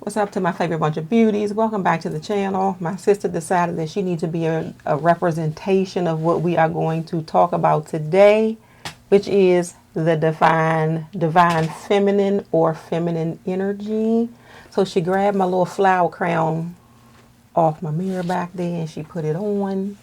What's up to my favorite bunch of beauties? Welcome back to the channel. My sister decided that she needs to be a representation of what we are going to talk about today, which is the divine feminine or feminine energy. So she grabbed my little flower crown off my mirror back there and she put it on.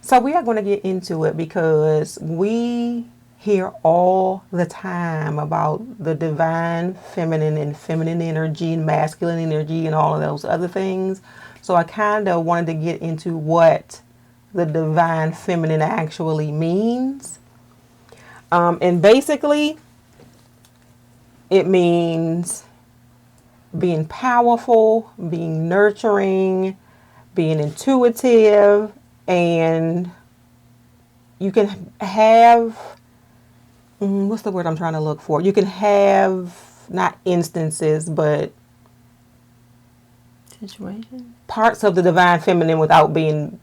So we are going to get into it because we hear all the time about the divine feminine and feminine energy and masculine energy and all of those other things. So I kind of wanted to get into what the divine feminine actually means. And basically, it means being powerful, being nurturing, being intuitive, and you can have, what's the word I'm trying to look for? You can have not instances, but situation, parts of the divine feminine without being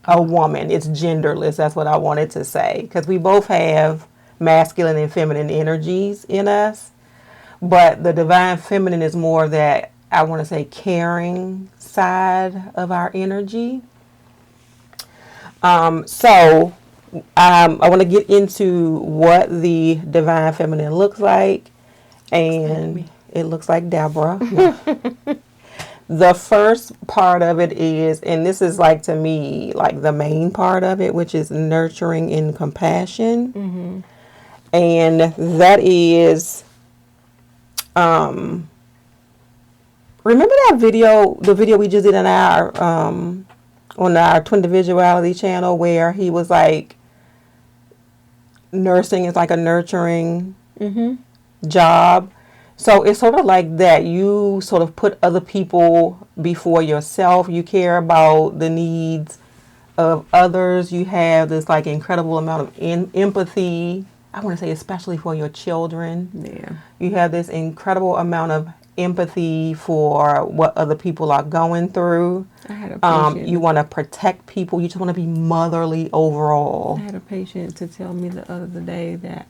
a woman. It's genderless. That's what I wanted to say. Because we both have masculine and feminine energies in us. But the divine feminine is more that, I want to say, caring side of our energy. So I want to get into what the divine feminine looks like. And it looks like Deborah. The first part of it is, and this is like to me, like the main part of it, which is nurturing and compassion. Mm-hmm. And that is, remember that video, the video we just did on our Twin Individuality channel where he was like, nursing is like a nurturing job. So it's sort of like that. You sort of put other people before yourself. You care about the needs of others. You have this like incredible amount of empathy. I want to say especially for your children. Yeah. You have this incredible amount of empathy for what other people are going through. I had a patient. You want to protect people. You just want to be motherly overall. I had a patient to tell me the other day that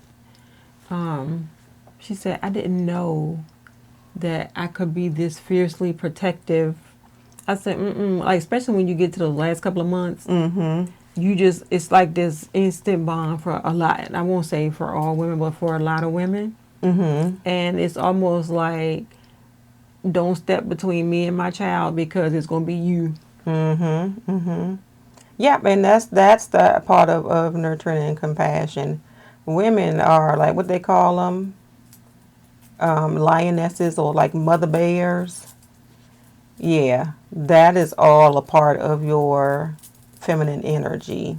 she said, I didn't know that I could be this fiercely protective. I said, like, especially when you get to the last couple of months, you just, it's like this instant bond for a lot. And I won't say for all women, but for a lot of women. And it's almost like, don't step between me and my child because it's going to be you. Yeah, and that's the part of nurturing and compassion. Women are like what they call them, lionesses or like mother bears. Yeah, that is all a part of your feminine energy.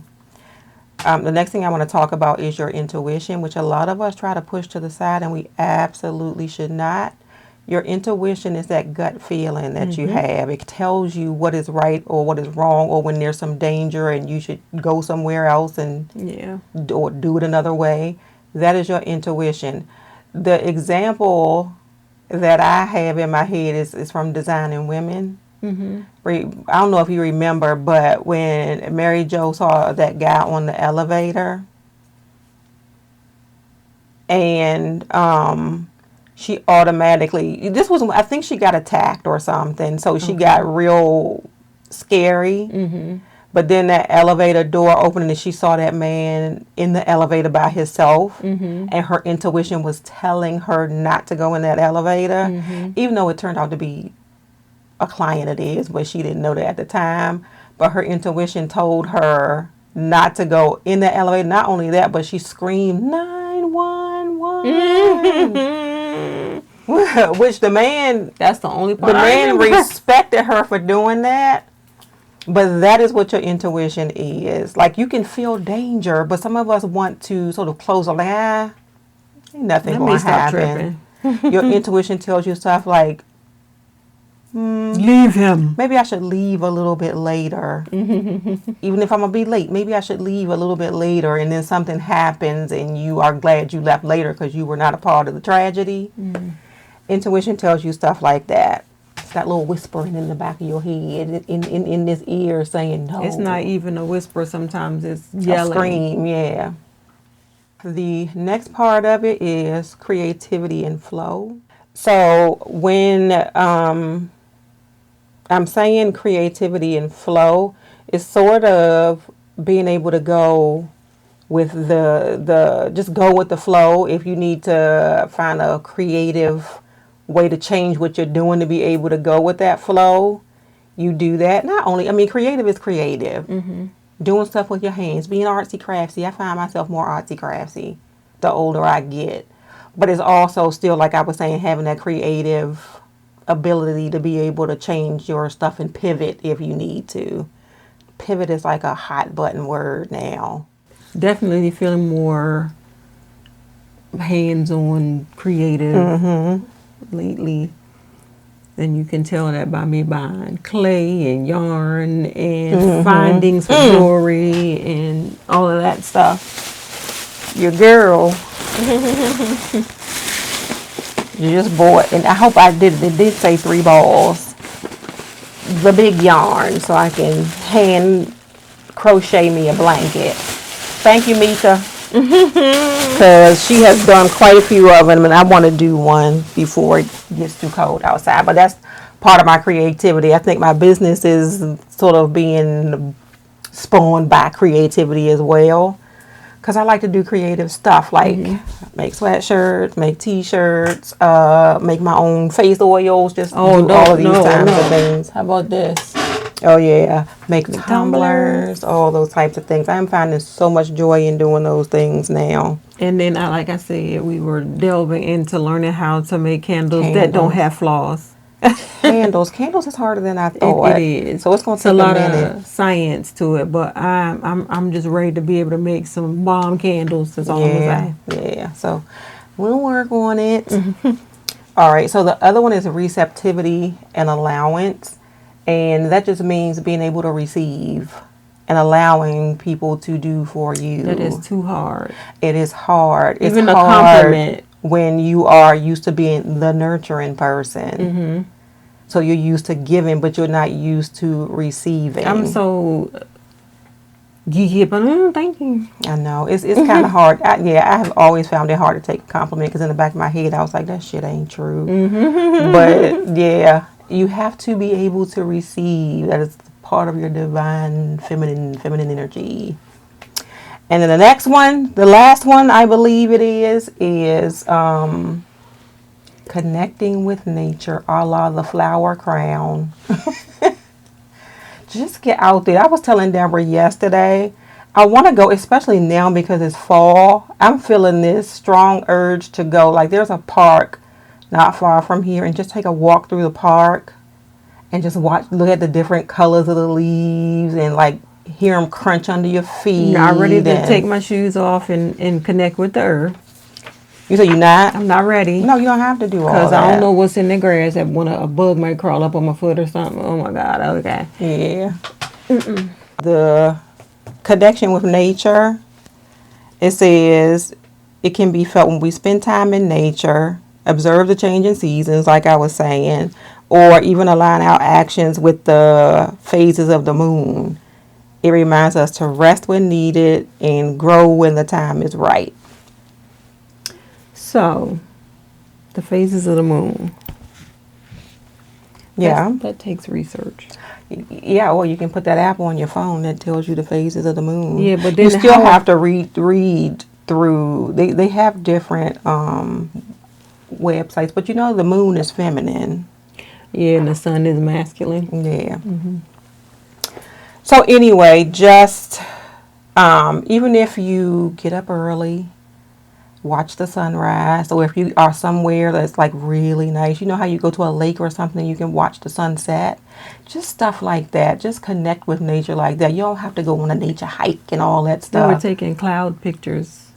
The next thing I want to talk about is your intuition, which a lot of us try to push to the side, and we absolutely should not. Your intuition is that gut feeling that you have. It tells you what is right or what is wrong, or when there's some danger and you should go somewhere else and or do it another way. That is your intuition. The example that I have in my head is from Designing Women. I don't know if you remember, but when Mary Jo saw that guy on the elevator, and she automatically, this was, I think she got attacked or something, so she got real scary. But then that elevator door opened and she saw that man in the elevator by himself, and her intuition was telling her not to go in that elevator, even though it turned out to be a client of his, but she didn't know that at the time. But her intuition told her not to go in the elevator. Not only that, but she screamed 911, which the man, That's the only part. the man respected her for doing that. But that is what your intuition is. Like, you can feel danger, but some of us want to sort of close a eye. Ain't nothing going to happen. Your intuition tells you stuff like, leave him. maybe I should leave a little bit later. Even if I'm going to be late, maybe I should leave a little bit later. And then something happens and you are glad you left later because you were not a part of the tragedy. Intuition tells you stuff like that. It's that little whispering in the back of your head, in this ear saying no. It's not even a whisper. Sometimes it's yelling. A scream, yeah. The next part of it is creativity and flow. So when I'm saying creativity and flow, it's sort of being able to go with the just go with the flow. If you need to find a creative way to change what you're doing to be able to go with that flow, you do that. Not only, I mean, creative is creative. Doing stuff with your hands, being artsy craftsy. I find myself more artsy craftsy the older I get. But it's also still, like I was saying, having that creative ability to be able to change your stuff and pivot if you need to. Pivot is like a hot button word now. Definitely feeling more hands-on creative lately. And you can tell that by me buying clay and yarn and findings for jewelry and all of that stuff. Your girl, you just bought, and I hope it did say 3 balls. The big yarn, so I can hand crochet me a blanket. Thank you, Mika. Because she has done quite a few of them, and I want to do one before it gets too cold outside. But that's part of my creativity. I think my business is sort of being spawned by creativity as well. Because I like to do creative stuff, like make sweatshirts, make t-shirts, make my own face oils, just do all of these kinds of things. How about this? Oh yeah, make tumblers, all those types of things. I'm finding so much joy in doing those things now. And then, like I said, we were delving into learning how to make candles that don't have flaws. Candles is harder than I thought. It is. So it's going to take a lot minute. of science to it, but I'm just ready to be able to make some bomb candles. That's all I'm saying. Yeah. So we'll work on it. All right. So the other one is receptivity and allowance, and that just means being able to receive and allowing people to do for you. That is too hard. It is hard. Even it's a hard compliment when you are used to being the nurturing person. So you're used to giving, but you're not used to receiving. I'm so geeky, but thank you. I know. It's kind of hard. I have always found it hard to take a compliment because in the back of my head, I was like, that shit ain't true. But yeah, you have to be able to receive. That is part of your divine feminine energy. And then the next one, the last one, I believe it is connecting with nature, a la the flower crown. Just get out there. I was telling Deborah yesterday, I want to go, especially now because it's fall. I'm feeling this strong urge to go. Like there's a park not far from here, and just take a walk through the park and just look at the different colors of the leaves and like hear them crunch under your feet. Not ready to take my shoes off and connect with the earth. You say you're not? I'm not ready. No, you don't have to do all that. Because I don't know what's in the grass. That a bug might crawl up on my foot or something. Oh my God. Okay. Yeah. The connection with nature, it says it can be felt when we spend time in nature, observe the changing seasons, like I was saying, or even align our actions with the phases of the moon. It reminds us to rest when needed and grow when the time is right. So, the phases of the moon. Yeah. That takes research. Yeah, or you can put that app on your phone that tells you the phases of the moon. Yeah, but then you still have to read through. They have different websites, but you know the moon is feminine. Yeah, and the sun is masculine. Yeah. So anyway, just even if you get up early, watch the sunrise, or if you are somewhere that's like really nice, you know how you go to a lake or something, you can watch the sunset, just stuff like that. Just connect with nature like that. You don't have to go on a nature hike and all that stuff. We were taking cloud pictures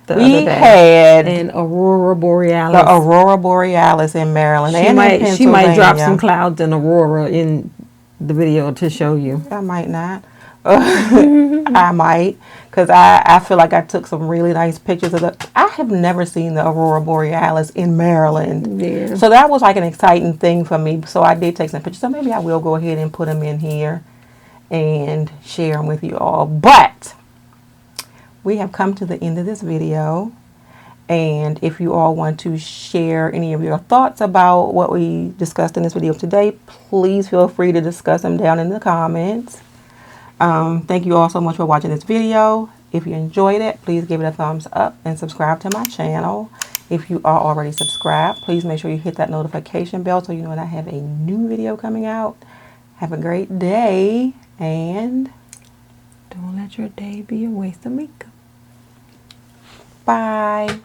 the we other day. Had and Aurora Borealis. The Aurora Borealis in Maryland. She might drop some clouds in Aurora in the video to show you. I might not. I might, because I feel like I took some really nice pictures of I have never seen the Aurora Borealis in Maryland. Yeah. So that was like an exciting thing for me. So I did take some pictures. So maybe I will go ahead and put them in here and share them with you all. But we have come to the end of this video. And if you all want to share any of your thoughts about what we discussed in this video today, please feel free to discuss them down in the comments. Thank you all so much for watching this video. If you enjoyed it, please give it a thumbs up and subscribe to my channel. If you are already subscribed, please make sure you hit that notification bell so you know when I have a new video coming out. Have a great day, and Don't let your day be a waste of makeup. bye.